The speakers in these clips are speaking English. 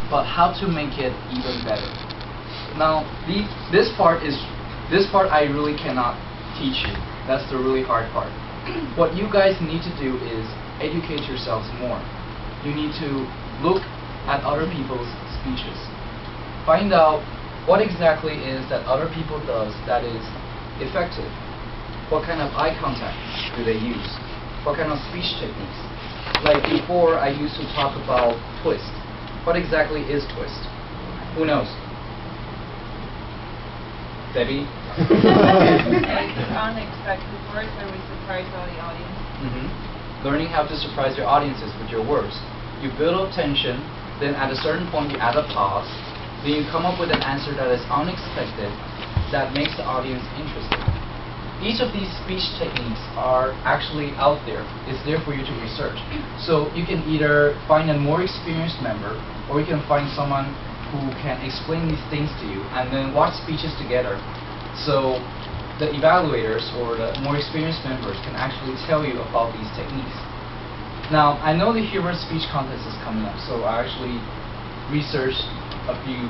but how to make it even better. Now, this part I really cannot teach you. That's the really hard part. What you guys need to do is educate yourselves more. You need to look at other people's speeches. Find out what exactly is that other people does that is effective. What kind of eye contact do they use? What kind of speech techniques? Like before, I used to talk about twist. What exactly is twist? Who knows? Debbie? Unexpected words where we surprise all the audience. Learning how to surprise your audiences with your words. You build up tension, then at a certain point you add a pause, then you come up with an answer that is unexpected, that makes the audience interested. Each of these speech techniques are actually out there. It's there for you to research. So you can either find a more experienced member, or you can find someone who can explain these things to you, and then watch speeches together. So the evaluators or the more experienced members can actually tell you about these techniques. Now, I know the humor speech contest is coming up, so I actually researched a few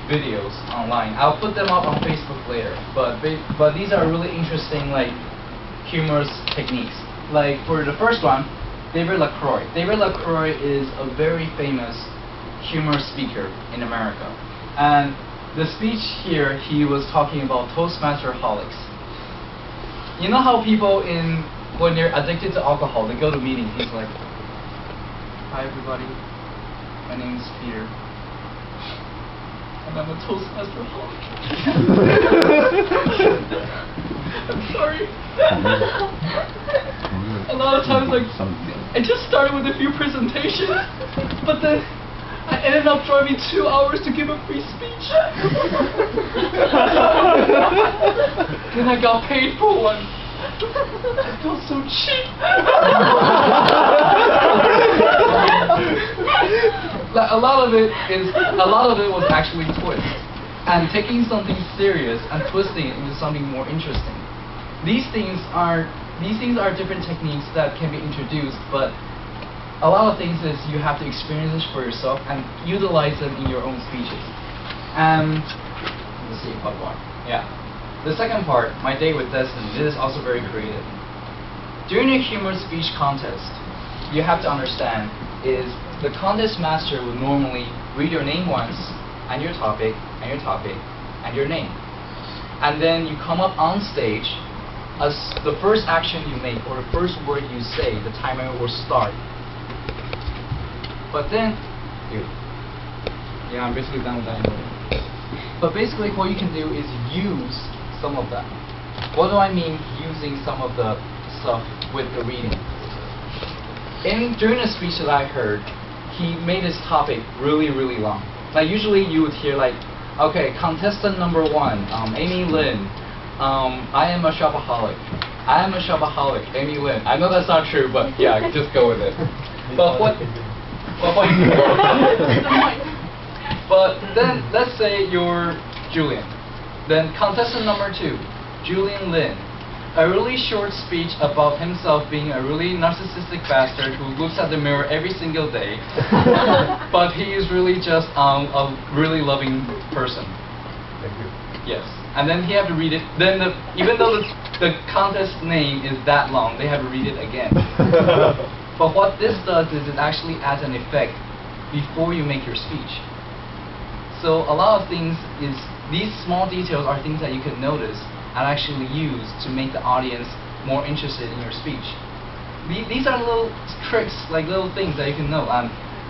videos online. I'll put them up on Facebook later, but these are really interesting, like, humorous techniques. Like, for the first one, David LaCroix. David LaCroix is a very famous humor speaker in America. And the speech here, he was talking about Toastmaster-holics. You know how people when they're addicted to alcohol, they go to meetings, he's like, "Hi everybody, my name is Peter, and I'm a Toastmaster-holic." I'm sorry. A lot of times, like, I just started with a few presentations, but then I ended up driving 2 hours to give a free speech. Then I got paid for one. I felt so cheap. Like, a lot of it was actually twist, and taking something serious and twisting it into something more interesting. These things are different techniques that can be introduced, but a lot of things is you have to experience this for yourself and utilize them in your own speeches. Let's see, part one. Yeah. The second part, My Day with Destiny, this is also very creative. During a humor speech contest, you have to understand is the contest master would normally read your name once, and your topic, and your topic, and your name. And then you come up on stage, as the first action you make, or the first word you say, the timer will start. But then, yeah, I'm basically done with that anyway. But basically what you can do is use some of that. What do I mean using some of the stuff with the reading? During the speech that I heard, he made his topic really, really long. Like usually you would hear like, okay, contestant number 1, Amy Lin. I am a shopaholic. I am a shopaholic, Amy Lin. I know that's not true, but yeah, just go with it. But then let's say you're Julian. Then contestant number 2, Julian Lin. A really short speech about himself being a really narcissistic bastard who looks at the mirror every single day, but he is really just a really loving person. Thank you. Yes. And then he have to read it. Then even though the contest name is that long, they have to read it again. But what this does is it actually adds an effect before you make your speech. So a lot of things is, these small details are things that you can notice and actually use to make the audience more interested in your speech. These are little tricks, like little things that you can know.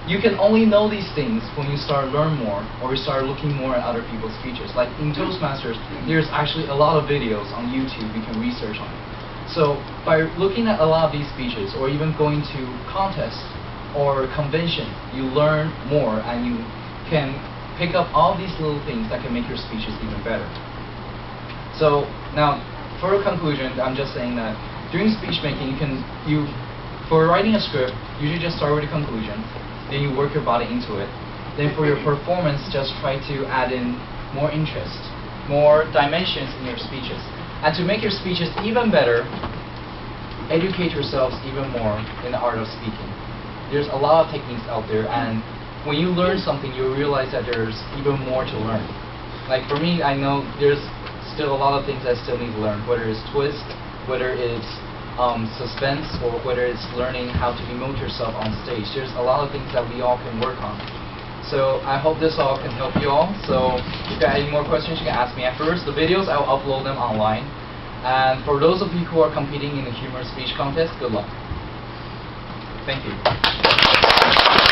You can only know these things when you start learn more, or you start looking more at other people's speeches. Like in Toastmasters, there's actually a lot of videos on YouTube you can research on it. So by looking at a lot of these speeches, or even going to contests or convention, you learn more and you can pick up all these little things that can make your speeches even better. So now, for a conclusion, I'm just saying that during speech making, for writing a script, you should just start with a conclusion, then you work your body into it. Then for your performance, just try to add in more interest, more dimensions in your speeches. And to make your speeches even better, educate yourselves even more in the art of speaking. There's a lot of techniques out there, and when you learn something, you realize that there's even more to learn. Like for me, I know there's still a lot of things I still need to learn, whether it's twist, whether it's suspense, or whether it's learning how to emote yourself on stage. There's a lot of things that we all can work on. So I hope this all can help you all. So if you got any more questions, you can ask me afterwards. The videos, I will upload them online. And for those of you who are competing in the humor speech contest, good luck. Thank you.